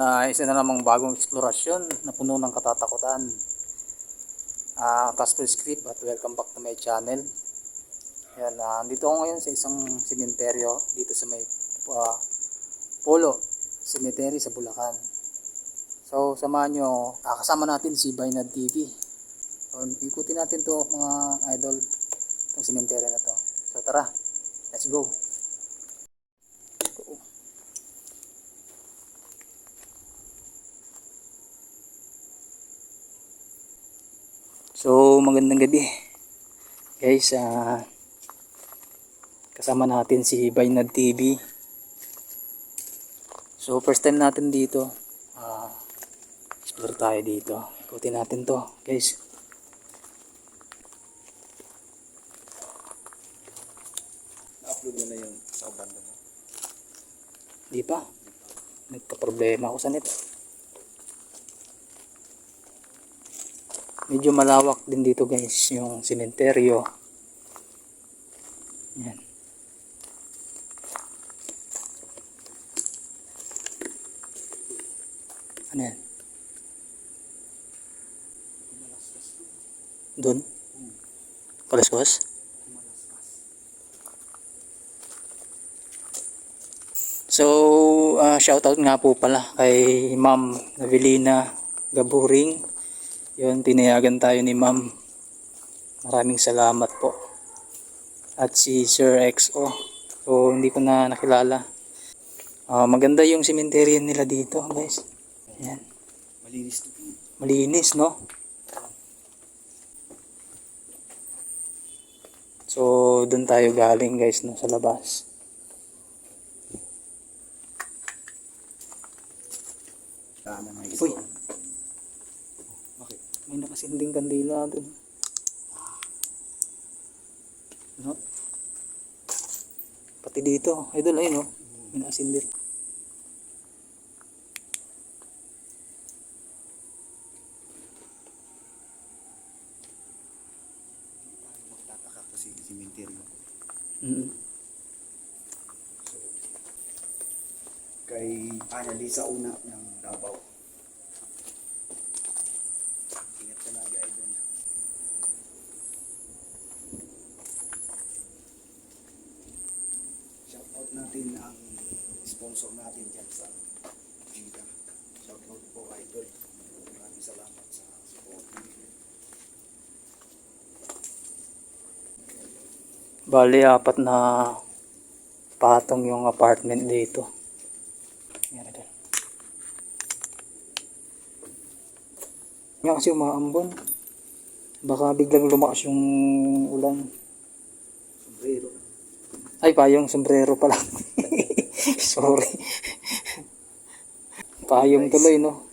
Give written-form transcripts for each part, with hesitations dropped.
Isa na namang bagong eksplorasyon na puno ng katatakutan. Casper Script at welcome back to my channel. Ayan, dito ako ngayon sa isang sementeryo dito sa may Polo Cemetery sa Bulacan. So samahan nyo, kasama natin si Bainad TV. So, ikutin natin to mga idol, itong sementeryo na to. So tara, let's go. So magandang gabi guys, kasama natin si Bainad TV. So first time natin dito, explore tayo dito, ikutin natin to guys. Na-upload mo na yung sa banda mo? Di pa, nagka-problema ako sa net. Medyo malawak din dito guys yung sementeryo. Yan. Ano yan? Doon? Kalaskas? So, shoutout nga po pala kay Ma'am Navelina Gaburing. Yun, tinayagan tayo ni Ma'am. Maraming salamat po. At si Sir XO. So, hindi ko na nakilala. Maganda yung cemetery nila dito, guys. Ayan. Malinis to. Malinis, no? So, doon tayo galing, guys, no, sa labas. Tama na Uy, bakit? may nakasinding kandila doon. No? Pati dito, idol, ayun, no? May nakasindir. Magtataka kasi simenteryo. So, kay Annalisa una ng Davao. Ingat ka lagi, idol. Shoutout natin ang sponsor natin dyan sa Gita. Shoutout po, idol. Maraming salamat sa support. Bali, 4 na patong yung apartment dito. Yan, idol. Nga kasi umaambon. Baka biglang lumakas yung ulan. Sombrero. Ay, payong sombrero pala. Sorry. Payong tuloy, no?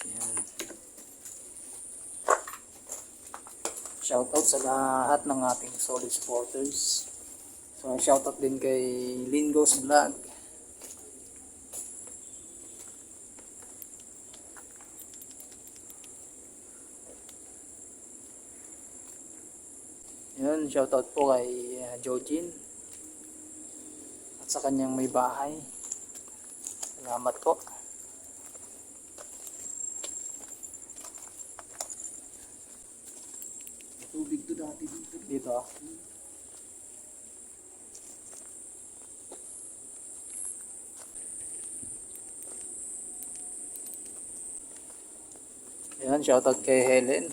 Yan. Shoutout sa lahat ng ating solid supporters. So, shoutout din kay Lingos Vlog. Yun, shoutout po kay Jojin at sa kanyang may bahay. Salamat po. Tubig to dati dito. Dito. Yan, shoutout kay Helen.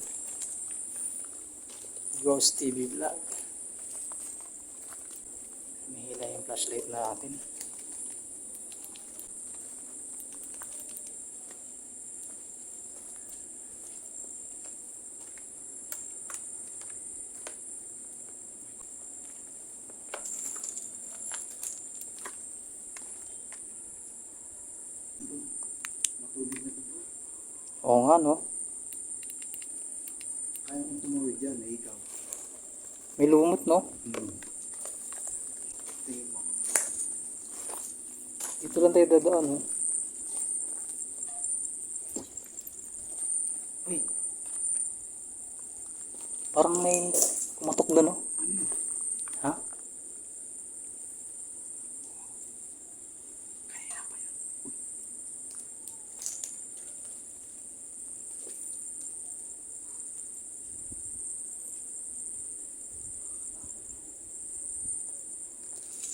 Ghost TV Vlog. Mahila yung flashlight natin. Matubig na to bro. Oo nga, no? Kaya kong tumawid dyan, ikaw. May lumot, no? Tingin mo. Dito lang tayo dadaan, no? Uy. Parang may kumatok doon, no? Ha?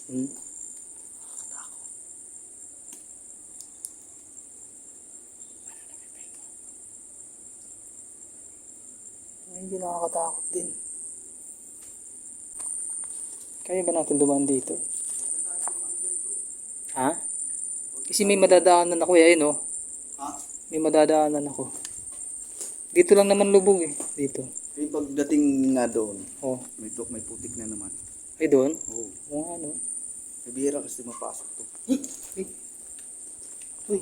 Hmm. Hindi nakakatakot din. Kaya ba natin dumaan dito? Ha? Kasi may madadaanan ako eh, ayun oh. Ha? May madadaanan ako. Dito lang naman lubog eh. Dito. Eh, pagdating nga doon, Oh. may putik na naman. Ay doon? Oo. Oo ano. May bihira kasi mapasok to. Uy. Uy.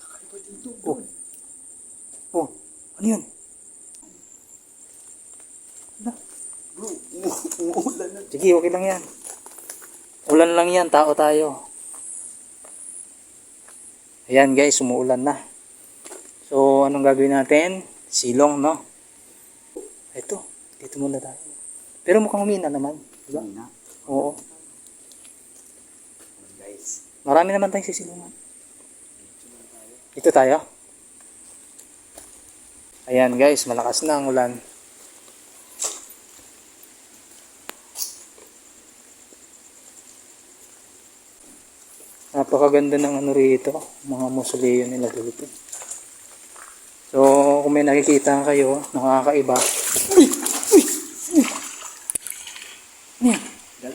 Kakaiba dito. Oh. Oh. Ano yun? Ano? Bro, umuulan na. Sige, okay lang yan. Ulan lang yan, tao tayo. Ayan guys, umuulan na. So, anong gagawin natin? Silong, no? Ito, dito muna tayo. Pero mukhang humina naman. Diba? Na. Oo. Guys. Marami naman tayong sisilungan. Dito tayo. Ayan guys, malakas na ang ulan. Napakaganda ng ano rito, mga mausoleo nila dito. So, kung may nakikita kayo, nakakaiba. Uy! Uy! Uy! Ano yan?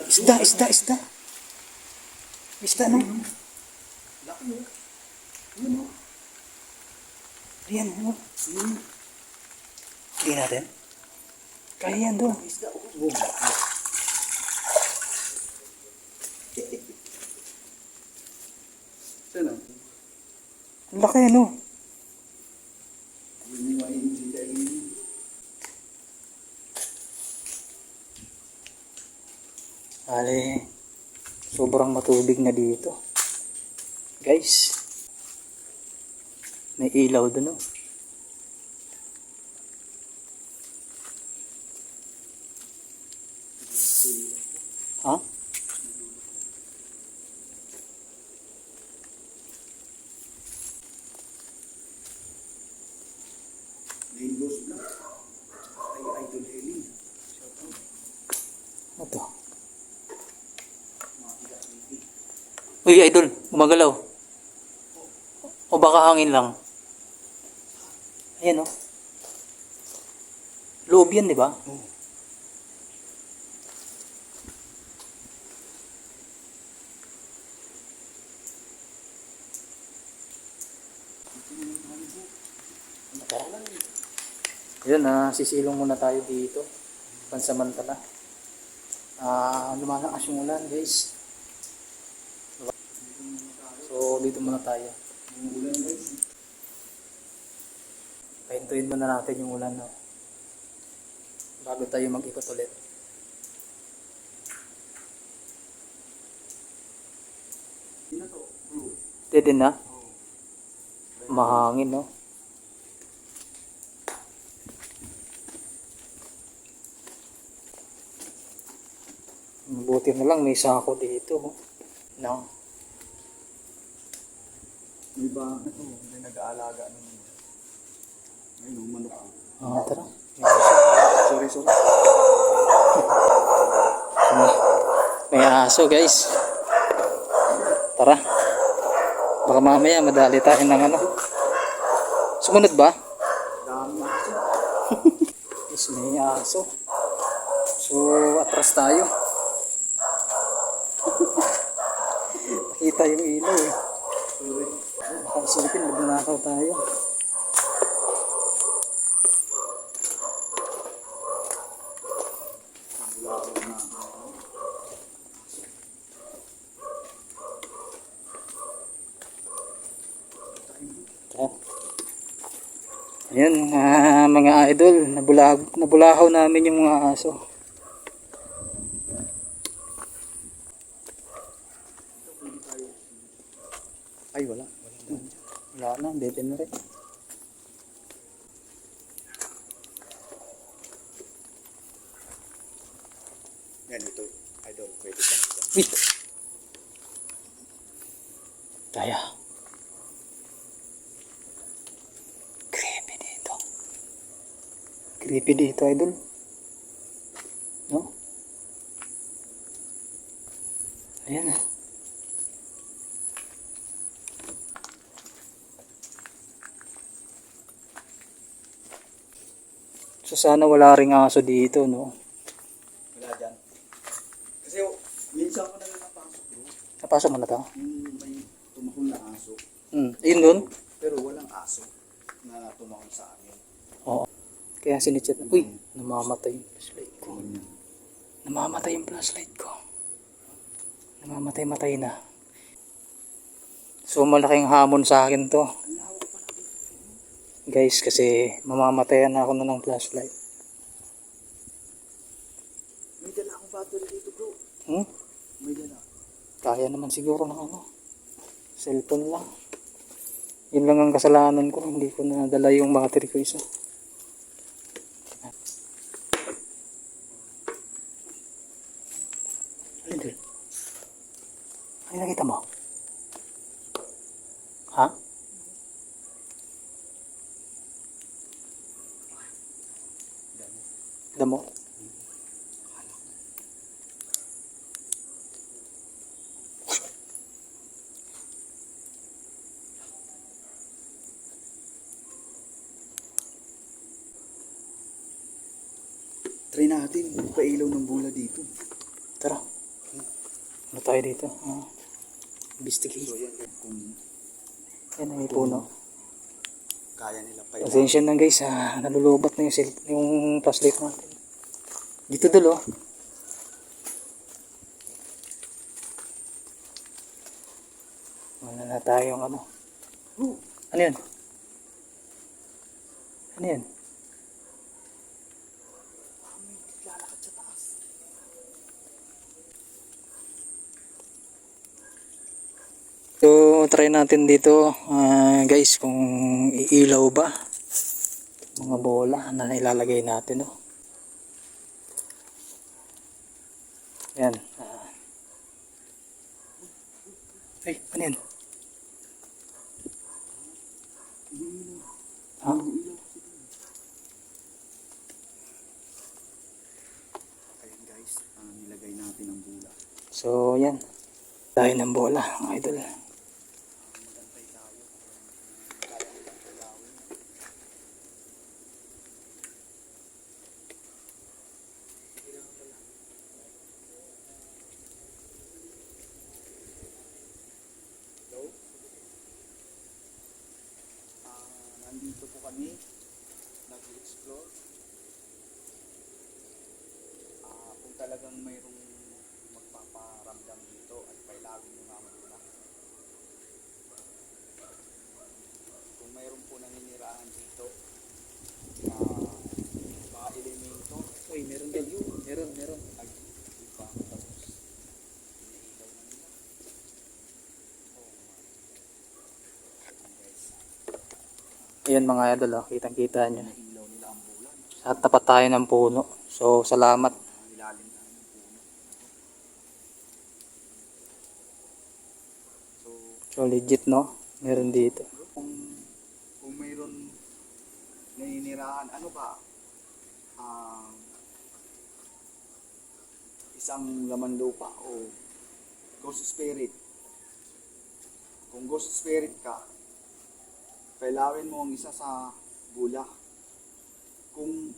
Isda, isda, isda. Isda, no? Laki mo. Ano? Ayan, ano? Hindi natin. Kaya yan doon. Isda. Oh. Sana. Ang laki, ano? Ali, sobrang matubig na dito. Guys, may ilaw doon, no? Ha? Rainbows Black. Ay, Idol Helen. Ano to? Uy, idol, gumagalaw. O baka hangin lang. Ayan, oh. Loob yan, di ba? Oh. Yun, sisilong muna tayo dito. Pansamantala. Lumalakas yung ulan, guys. So, dito muna tayo. Pahintuin muna natin yung ulan, no? Bago tayo mag-ikot ulit. Pwede na? Mahangin, no? Buti na lang may sako dito. No? May ba, may nag-aalaga naman. Ayun, manok. Tara. Sorry. May aso, guys. Tara. Baka mamaya madali tayo ng ano. Sumunod ba? Dami aso. Yes, may aso. So, atras tayo. Nakita yung ilaw eh. Sorry. Baka isipin, magnanakaw tayo. Ayan, mga idol, nabulahaw namin yung mga aso. Ay, wala. Wala na, bete na rin. Yan, ito. Idol, pwede ka. Wait. Kaya. Creepy dito. Creepy dito, idol. No? Ayan. So sana wala ring aso dito, no? Wala dyan. Kasi minsan ko na lang napasok bro. Napasok mo na to? Yung may tumakol na aso. Ayun dun? Pero walang aso na tumakol sa amin. Oo. Kaya sinitchat na. Uy, namamatay yung flashlight ko. Namamatay yung flashlight ko. Namamatay-matay na. So malaking hamon sa akin to. Guys, kasi mamamatayan na ako na ng flashlight. May dala akong battery dito bro. May dala. Kaya naman siguro ng ano. Cellphone lang. Yun lang ang kasalanan ko. Hindi ko nadala yung battery ko isa. Ano nakita mo? Ha? Damo? Try natin. Pailaw ng bola dito. Tara. Ano tayo dito? Investigate. So yan. Kung Yan ay puno. kaya nila pailaw. Pasensya na guys, nalulubat na yung flashlight natin. Dito dulo. Wala na tayong ano. Ano yan? Ano yan? Lalakad sa taas. So, try natin dito guys kung iilaw ba mga bola na ilalagay natin, no? Yan. Ay, ano yan? Ha? Ayan guys, nilagay natin ang bola. So, yan. Tayo ng bola, mga idol. Magantay tayo. Kaya nilang pailawin. Hello? Nandito po kami. Nag-explore. Kung talagang mayroong magpaparamdam dito at pailawin nyo naman muna. Kung mayroon po naninirahan dito, mga elemento, Uy, meron din yun. Meron. ay iba, tapos pinailaw na nila. Oh my. Guys, Ayan mga idol, kitang-kita nyo. pinailaw nila ang bulan. Sa tapat tayo ng puno. So, salamat. Ang ilalim na ng puno. So, So, legit, no? Meron dito. kung mayroon naninirahan, ano ba? Isang laman lupa o ghost spirit. Kung ghost spirit ka, pailawin mo ang isa sa bula. Kung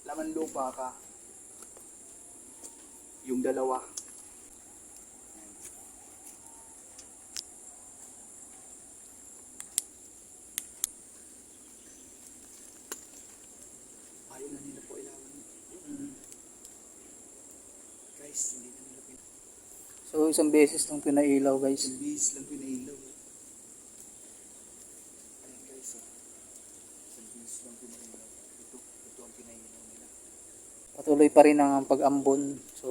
laman lupa ka, yung dalawa. Ayaw na nila po ilawan. Guys, hindi na nila So, isang beses lang pinailaw, guys. isang bihis lang pinailaw. Ayan guys, isang bihis lang pinailaw. Ito ang pinailaw nila. Patuloy pa rin ang pag-ambon. So,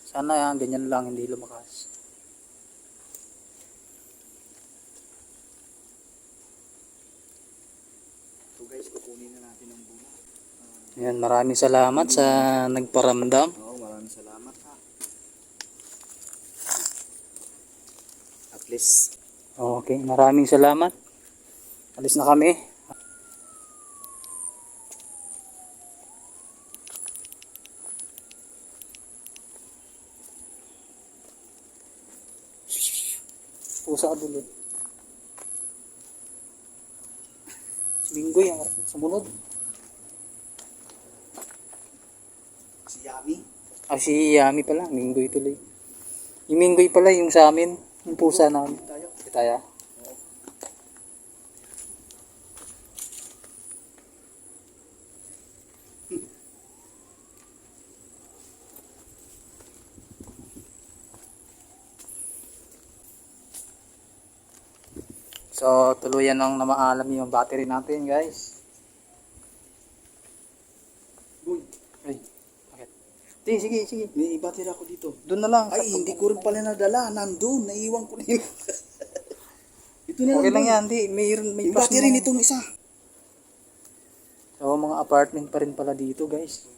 sana ganyan lang, hindi lumakas. So guys, kukunin na natin ang bunga. Ayan, maraming salamat sa nagparamdam. Oo, maraming salamat ha. At least, Okay, maraming salamat. Alis na kami. Pusa dulo. Linggoy ang sumunod. Si Yami. Si Yami pala, Minggoy tuloy. Yung Minggoy pala yung sa amin, yung pusa namin. Tayo. Pitaya. So, tuluyan nang namaalam yung battery natin, guys. Boy, Ay, bakit? Sige. may battery ako dito. Doon na lang. Ay, hindi ko rin pala nadala. Nandun. Naiwan ko na yun. Ito na Okay lang boy. yan, may Yung plus battery na. nitong isa. So, mga apartment pa rin pala dito, guys.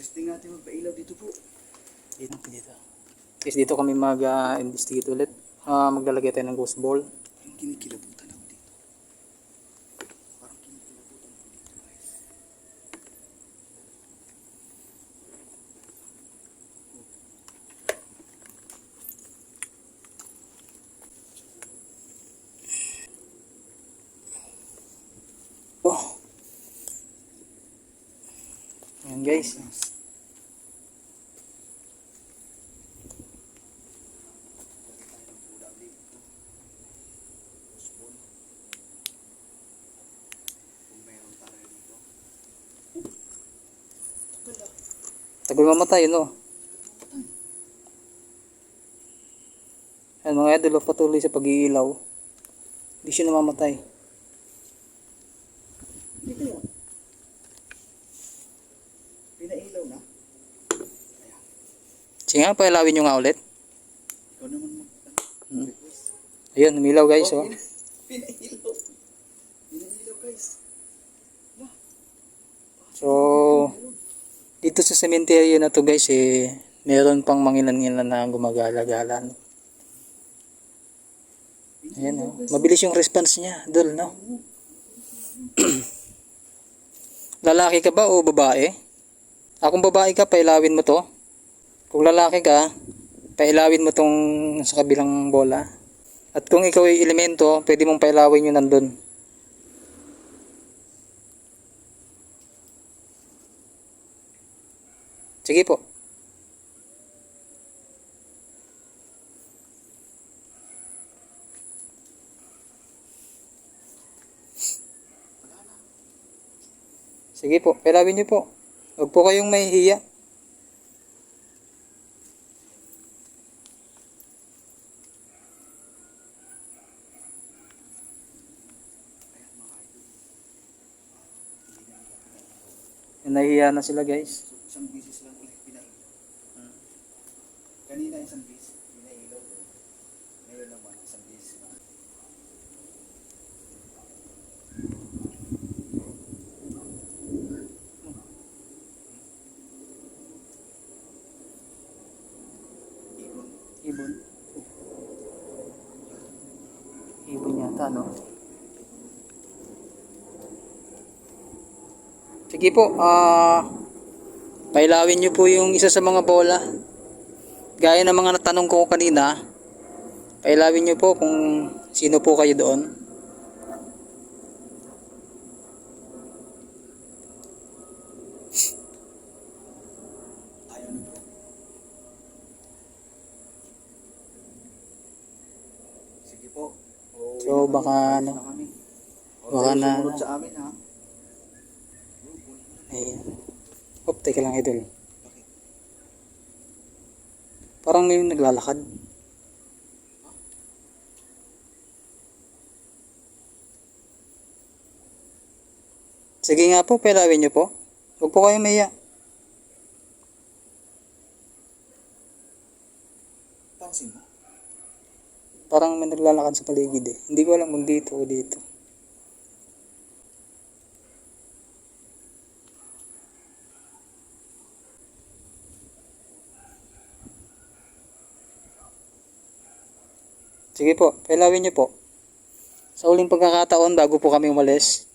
Testing natin magpailaw dito po. Dito. Guys, dito kami mag-investigate ulit. Maglalagay tayo ng ghost ball. Yung kinikilabutan ako dito. Parang kinikilabutan ako dito guys. Oh. Ayan, guys. Tagal mamatay, no? Ayan, mga idol, patuloy sa pag-iilaw. Hindi siya namamatay. Hindi kaya. Pinailaw na. Sige nga, pailawin nyo nga ulit. Ikaw naman request. Ayun, umilaw guys, oh. Pinailaw. Pinailaw guys. So, dito sa cemetery na to guys, meron pang mangilan-ngilan na gumagala-gala. No? Ayan, oh. Mabilis yung response niya, dul, no? Lalaki ka ba o babae? Kung babae ka, pailawin mo to. Kung lalaki ka, pailawin mo tong sa kabilang bola. At kung ikaw ay elemento, pwede mong pailawin yun nandun. Sige po. Sige po, pailawin niyo po. Huwag po kayong mahihiya. Nahihiya na sila guys. So, isang bisis lang ulit pinailaw. Kanina isang bisis pinailaw. Ngayon naman isang bisis lang. Ibon. Ibon. Ibon yata, no? Sige po, pailawin nyo po yung isa sa mga bola. Gaya ng mga natanong ko kanina, pailawin nyo po kung sino po kayo doon. Ayaw na bro. Sige po. So, baka ano, kami. baka na, Sumunod sa amin ha. ayan. Teka lang idol. Parang may naglalakad. Sige nga po, pailawin nyo po. Huwag po kayong mahiya. Pansin mo. Parang may naglalakad sa paligid eh. Hindi ko alam kung dito o dito. Sige po, pailawin niyo po. Sa uling pagkakataon bago po kami umalis.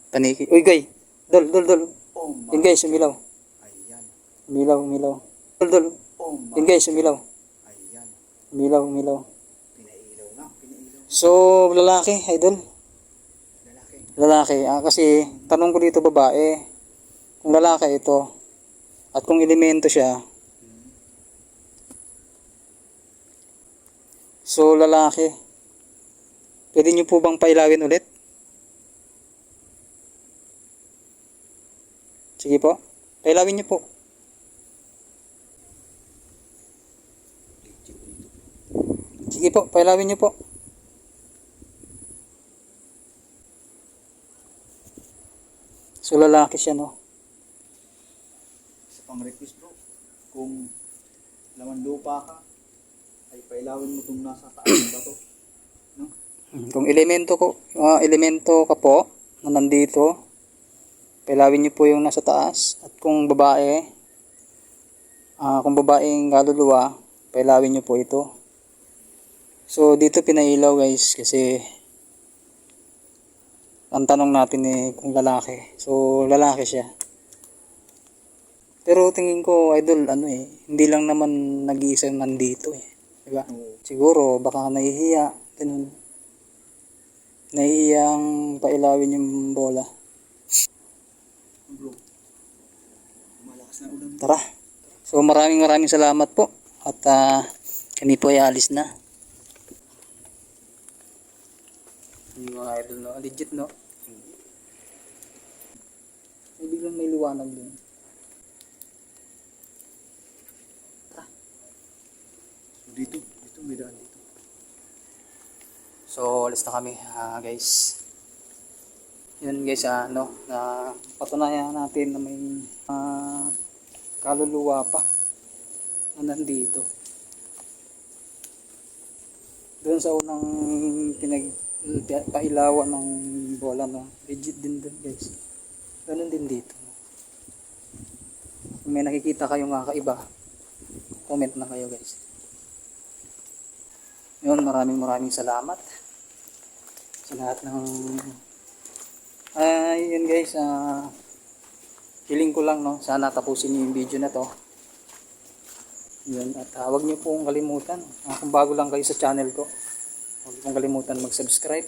Paniki. Uy, gay. Dol. Oh Yun my. guys, umilaw. Ayan. Umilaw. Dol. Oh my. Yun guys, umilaw. Ayan. Umilaw. Pinailaw na. Pinailaw. So, lalaki, idol. Lalaki. Lalaki. Kasi, tanong ko dito babae. Kung lalaki ito, at kung elemento siya, so lalaki. Pwede nyo po bang pailawin ulit? Sige po. Pailawin nyo po. Sige po, pailawin nyo po. So lalaki siya, no? Sa pang-request bro, kung laman lupa ka, ay pailawin mo itong nasa taas ng bato. No? Kung elemento ka po, na nandito, pailawin nyo po yung nasa taas. At kung babae, kung babaeng kaluluwa, pailawin nyo po ito. So dito pinailaw guys, kasi ang tanong natin kung lalaki. So lalaki siya. Pero tingin ko idol, hindi lang naman nag-iisa nandito eh. Diba? Siguro baka nahihiya, ganun. Nahihiyang pailawin yung bola. Bro, malakas na ulan. Tara. So maraming salamat po. At kami po ay alis na. Yung mga idol, no? Legit, no? May biglang may liwanag din. Tara. So dito may daan dito. So alis na kami, guys. Yun guys, na patunayan natin na may kaluluwa pa na nandito. Doon sa unang pailawan ng bola, no? Legit din doon guys. Ganun din dito. Kung may nakikita kayong kakaiba, comment na kayo guys. Yun, maraming salamat sa lahat ng yun guys, hiling ko lang, no, sana tapusin niyo yung video na to. Yun, at huwag niyo pong kalimutan, kung bago lang kayo sa channel ko, huwag niyo pong kalimutan mag-subscribe.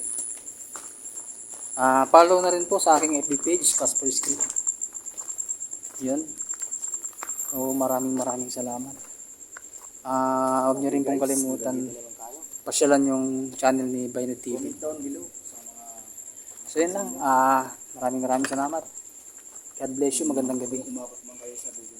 Follow na rin po sa aking FB page, Casper Script. Yun. So maraming salamat. Huwag niyo rin pong kalimutan pasyalan yung channel ni Bainod TV. Comment down below sa mga. So yun lang, maraming salamat. God bless you, magandang gabi. Umabot man kayo sa video.